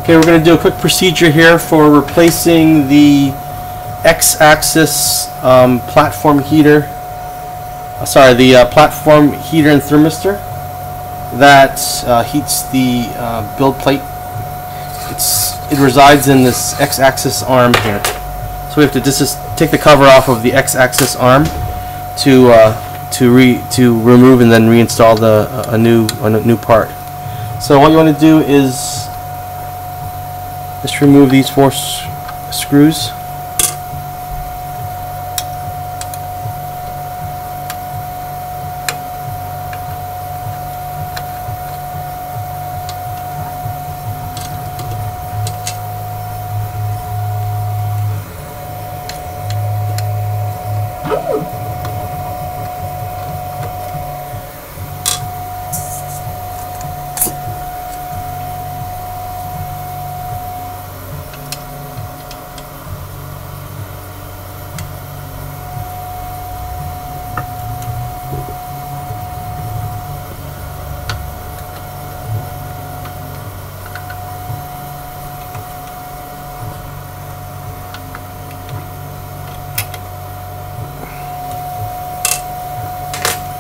Okay, we're going to do a quick procedure here for replacing the X-axis platform heater. The platform heater and thermistor that heats the build plate. It resides in this X-axis arm here. So we have to just take the cover off of the X-axis arm to remove and then reinstall a new part. So what you want to do is just remove these 4 screws.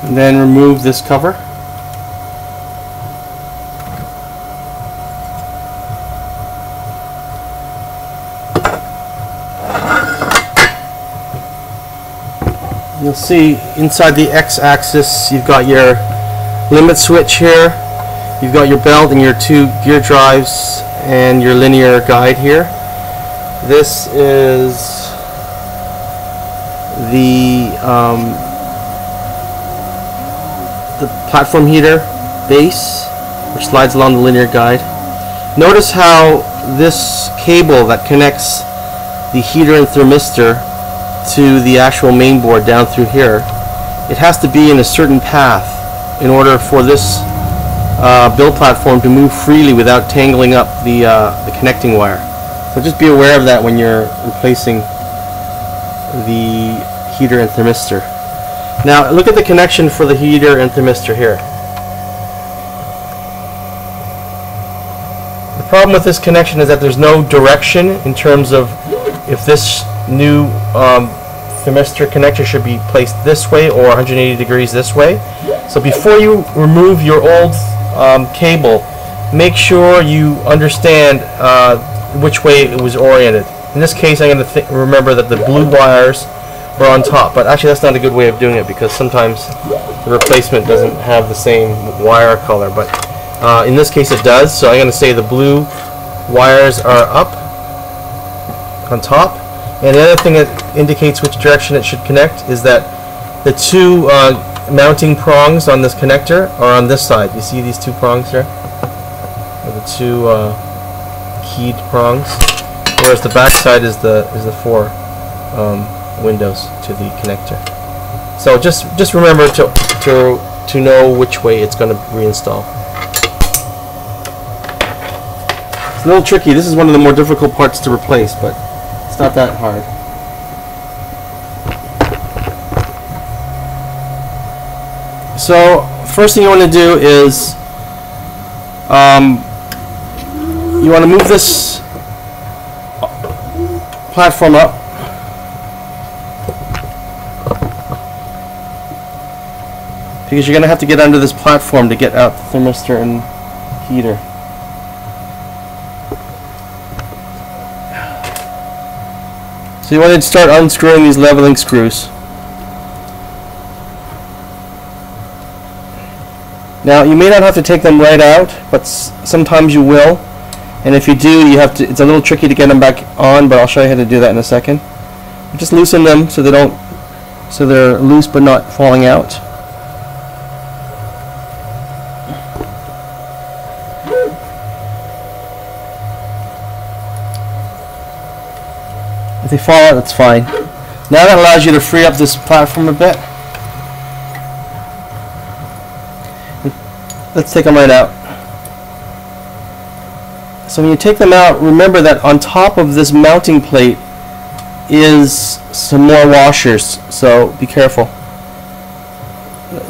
And then remove this cover. You'll see inside the X-axis you've got your limit switch here, you've got your belt and your 2 gear drives and your linear guide here. This is the platform heater base, which slides along the linear guide. Notice how this cable that connects the heater and thermistor to the actual main board down through here, it has to be in a certain path in order for this build platform to move freely without tangling up the connecting wire. So just be aware of that when you're replacing the heater and thermistor. Now look at the connection for the heater and thermistor here. The problem with this connection is that there's no direction in terms of if this new thermistor connector should be placed this way or 180 degrees this way. So before you remove your old cable, make sure you understand which way it was oriented. In this case, I'm going to remember that the blue wires were on top, but actually that's not a good way of doing it because sometimes the replacement doesn't have the same wire color, but in this case it does. So I'm going to say the blue wires are up on top, and the other thing that indicates which direction it should connect is that the 2 mounting prongs on this connector are on this side. You see these 2 prongs here? The 2 keyed prongs, whereas the back side is the 4 windows to the connector. So just remember to know which way it's going to reinstall. It's a little tricky. This is one of the more difficult parts to replace, but it's not that hard. So first thing you want to do is you want to move this platform up. Because you're going to have to get under this platform to get out the thermistor and heater. So you want to start unscrewing these leveling screws. Now you may not have to take them right out, but sometimes you will. And if you do, you have to. It's a little tricky to get them back on, but I'll show you how to do that in a second. Just loosen them so they're loose but not falling out. If they fall out, that's fine. Now that allows you to free up this platform a bit. Let's take them right out. So when you take them out, remember that on top of this mounting plate is some more washers, so be careful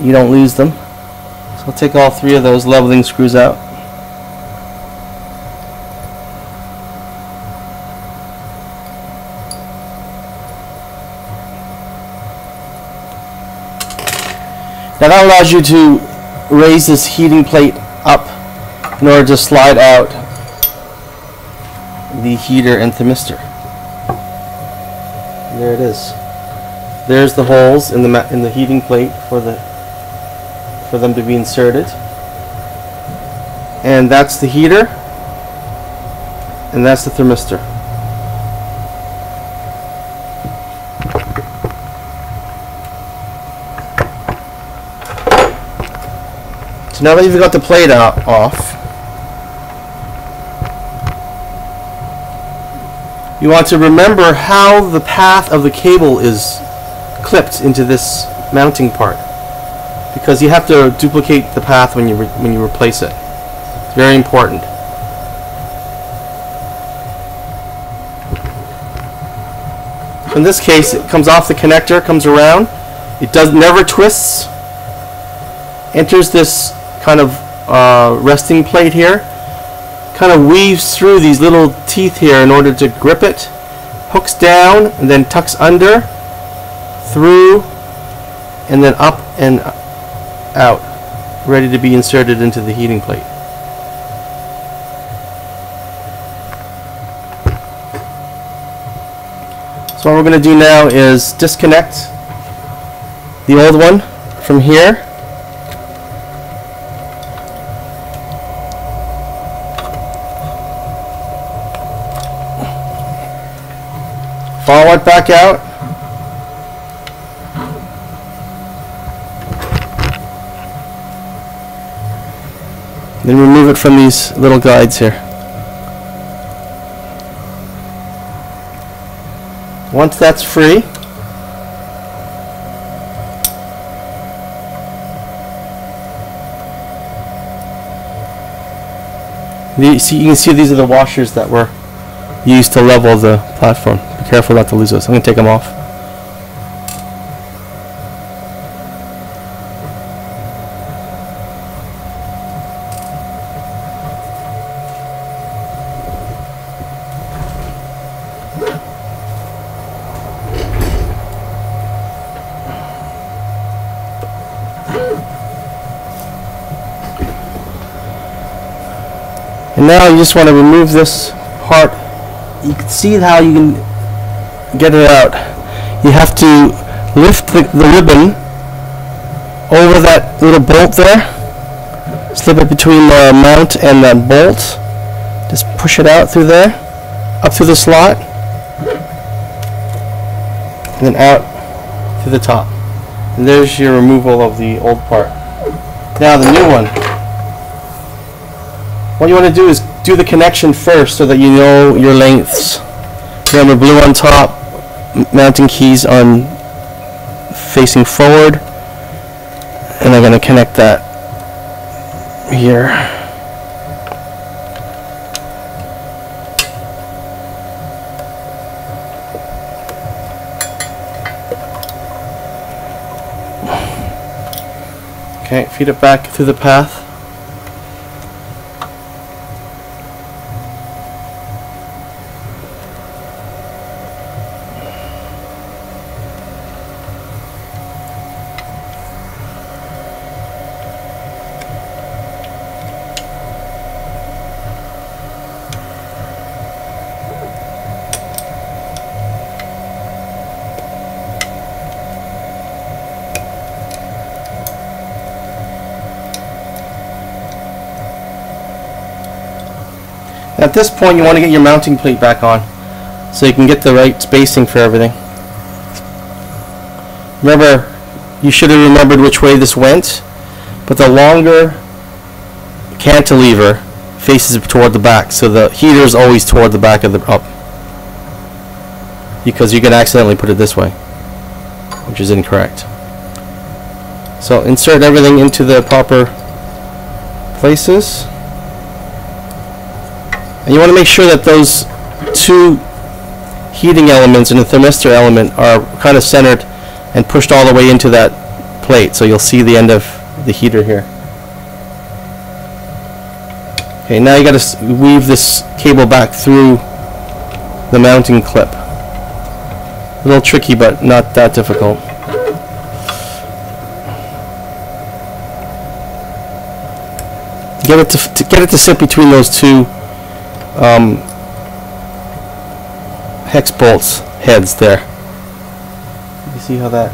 you don't lose them. So I'll take all 3 of those leveling screws out. Now that allows you to raise this heating plate up in order to slide out the heater and thermistor. There it is. There's the holes in the heating plate for them to be inserted. And that's the heater, and that's the thermistor. So now that you've got the plate off, you want to remember how the path of the cable is clipped into this mounting part, because you have to duplicate the path when you replace it. It's very important. So in this case, it comes off the connector, comes around. It never twists. Enters this kind of resting plate here. Kind of weaves through these little teeth here in order to grip it. Hooks down and then tucks under, through, and then up and out, ready to be inserted into the heating plate. So what we're going to do now is disconnect the old one from here. Follow it back out. Then remove it from these little guides here. Once that's free, you can see these are the washers that were used to level the platform. Be careful not to lose those. I'm going to take them off. And now you just want to remove this part. You can see how you can get it out. You have to lift the ribbon over that little bolt there, slip it between the mount and that bolt, just push it out through there, up through the slot, and then out to the top. And there's your removal of the old part. Now the new one. What you want to do is do the connection first so that you know your lengths. Remember, blue on top, mounting keys on facing forward, and I'm going to connect that here. Okay, feed it back through the path. At this point, you want to get your mounting plate back on so you can get the right spacing for everything. Remember, you should have remembered which way this went, but the longer cantilever faces toward the back, so the heater is always toward the back of the up, because you can accidentally put it this way, which is incorrect. So insert everything into the proper places. And you want to make sure that those two heating elements and the thermistor element are kind of centered and pushed all the way into that plate, so you'll see the end of the heater here. Okay, now you got to weave this cable back through the mounting clip. A little tricky, but not that difficult. Get it to get it to sit between those two hex bolts heads there. You see how that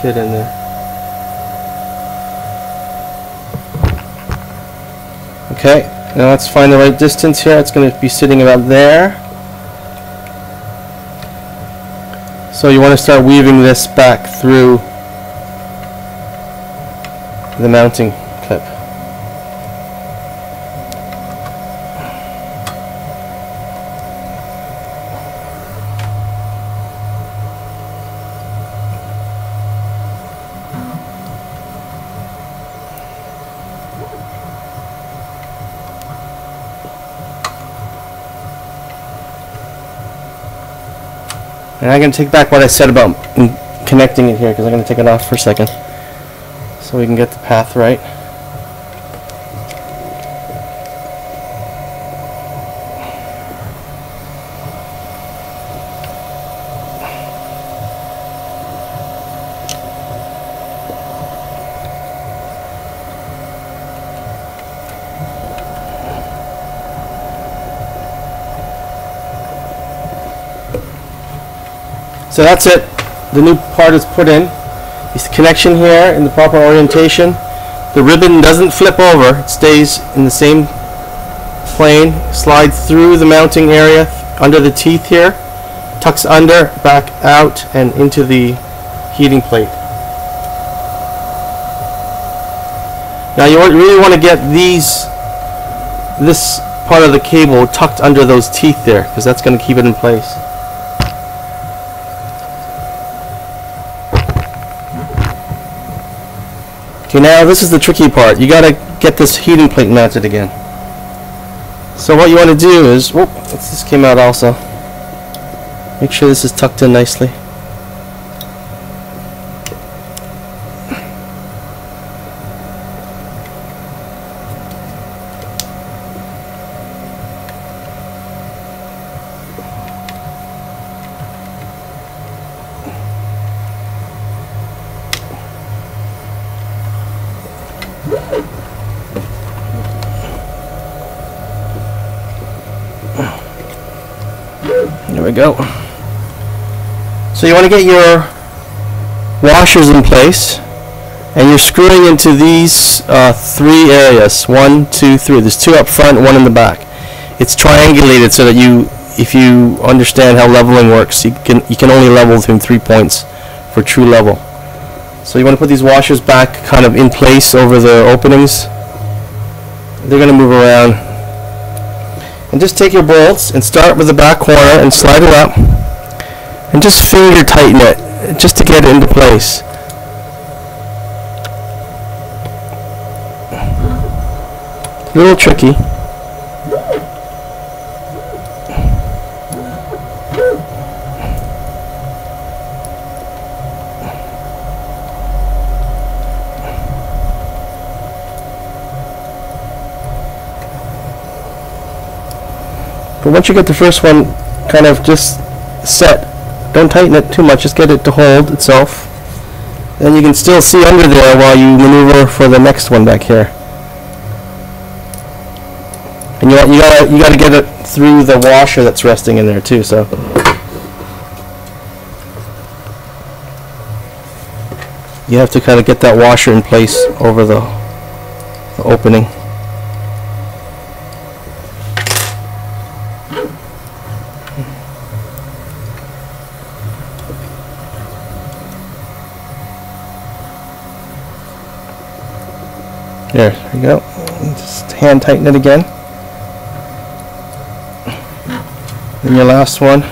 fit in there? Okay, now let's find the right distance here. It's going to be sitting about there. So you want to start weaving this back through the mounting clip. And I'm going to take back what I said about connecting it here, because I'm going to take it off for a second so we can get the path right. So that's it. The new part is put in. This connection here in the proper orientation. The ribbon doesn't flip over. It stays in the same plane. Slides through the mounting area under the teeth here. Tucks under, back out, and into the heating plate. Now you really want to get this part of the cable tucked under those teeth there, because that's going to keep it in place. Okay, now this is the tricky part. You gotta get this heating plate mounted again. So what you want to do is, whoop, this came out also. Make sure this is tucked in nicely. There we go. So you want to get your washers in place, and you're screwing into these three areas. 1, 2, 3. There's 2 up front, 1 in the back. It's triangulated so that if you understand how leveling works, you can only level between 3 points for true level. So you want to put these washers back kind of in place over the openings. They're going to move around. And just take your bolts and start with the back corner and slide it up. And just finger tighten it, just to get it into place. A little tricky. But once you get the first one kind of just set, don't tighten it too much, just get it to hold itself. Then you can still see under there while you maneuver for the next one back here. And you gotta get it through the washer that's resting in there too. So you have to kind of get that washer in place over the opening. There we go. Just hand tighten it again. And your last one.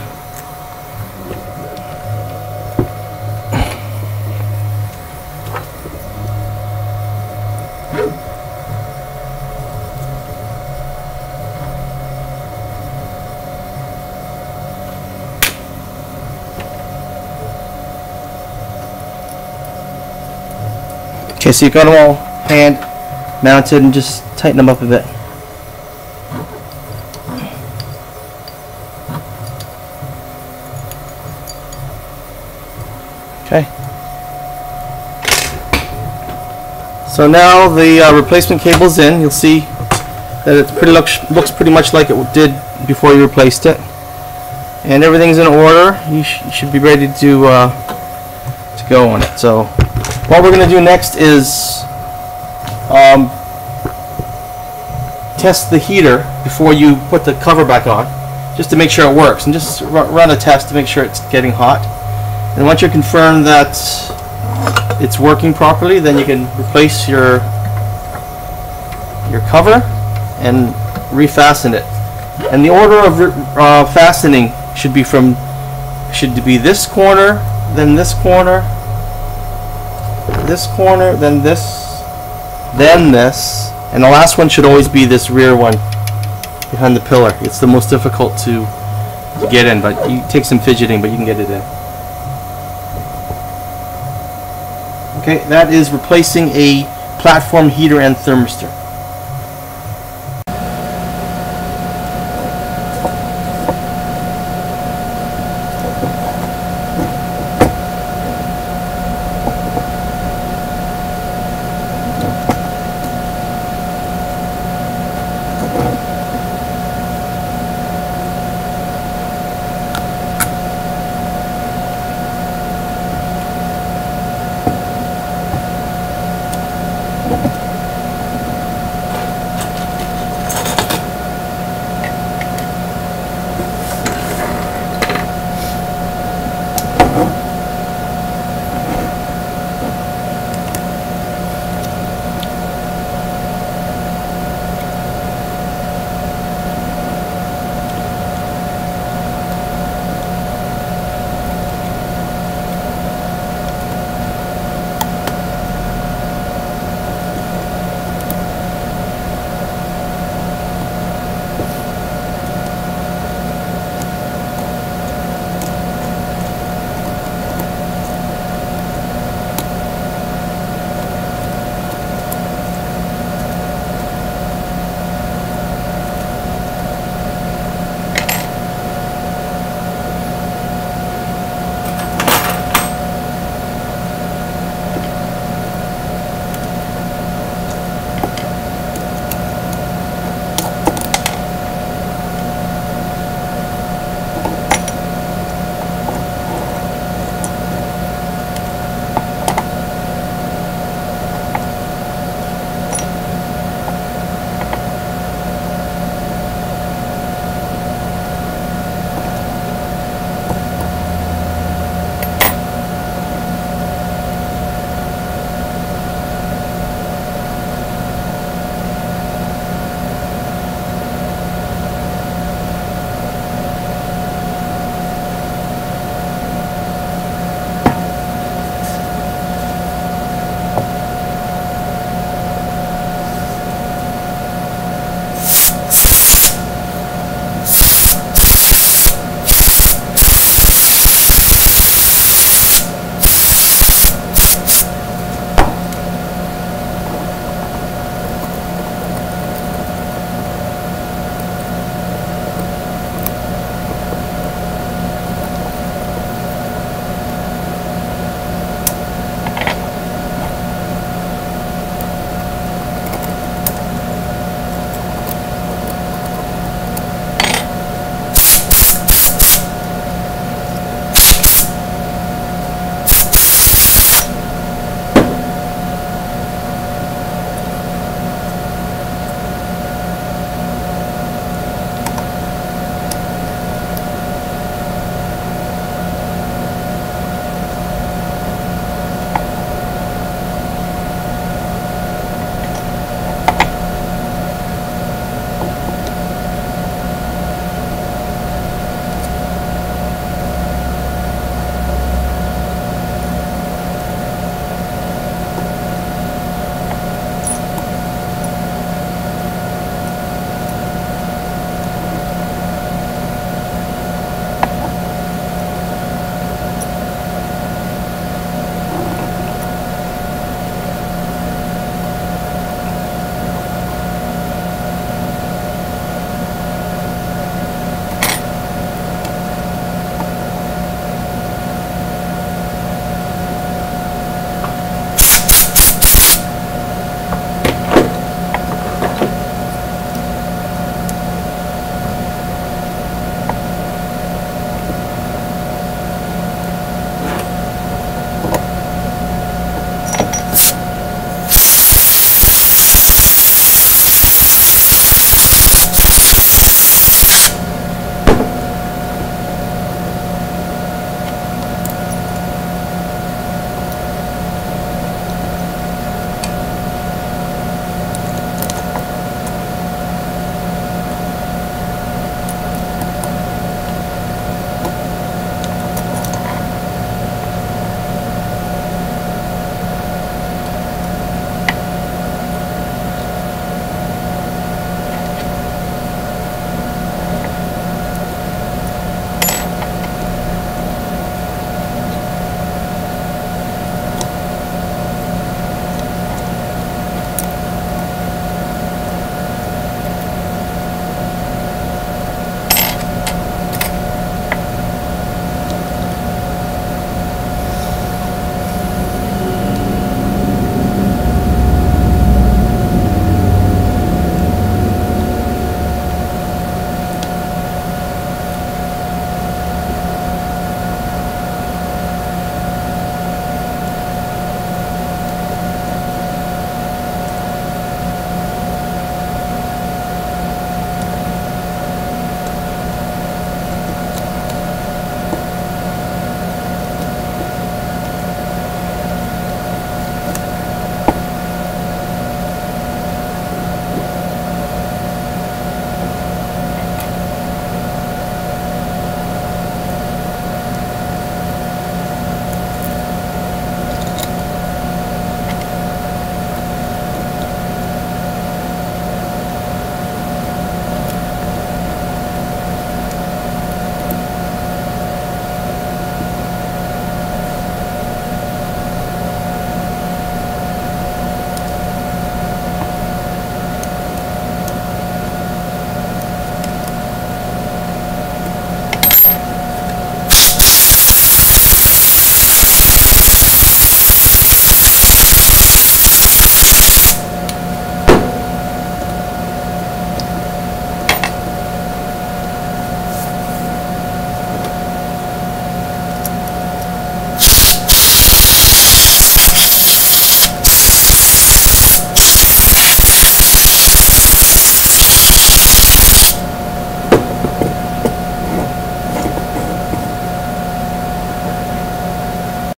Okay, so you've got them all hand mounted, and just tighten them up a bit. Okay. So now the replacement cable's in. You'll see that it looks pretty much like it did before you replaced it, and everything's in order. You should be ready to go on it. So what we're going to do next is test the heater before you put the cover back on, just to make sure it works, and just run a test to make sure it's getting hot. And once you're confirmed that it's working properly, then you can replace your cover and refasten it. And the order of fastening should be this corner, then this corner, this corner, then this, and the last one should always be this rear one behind the pillar. It's the most difficult to get in, but you take some fidgeting, but you can get it in. Okay, that is replacing a platform heater and thermistor.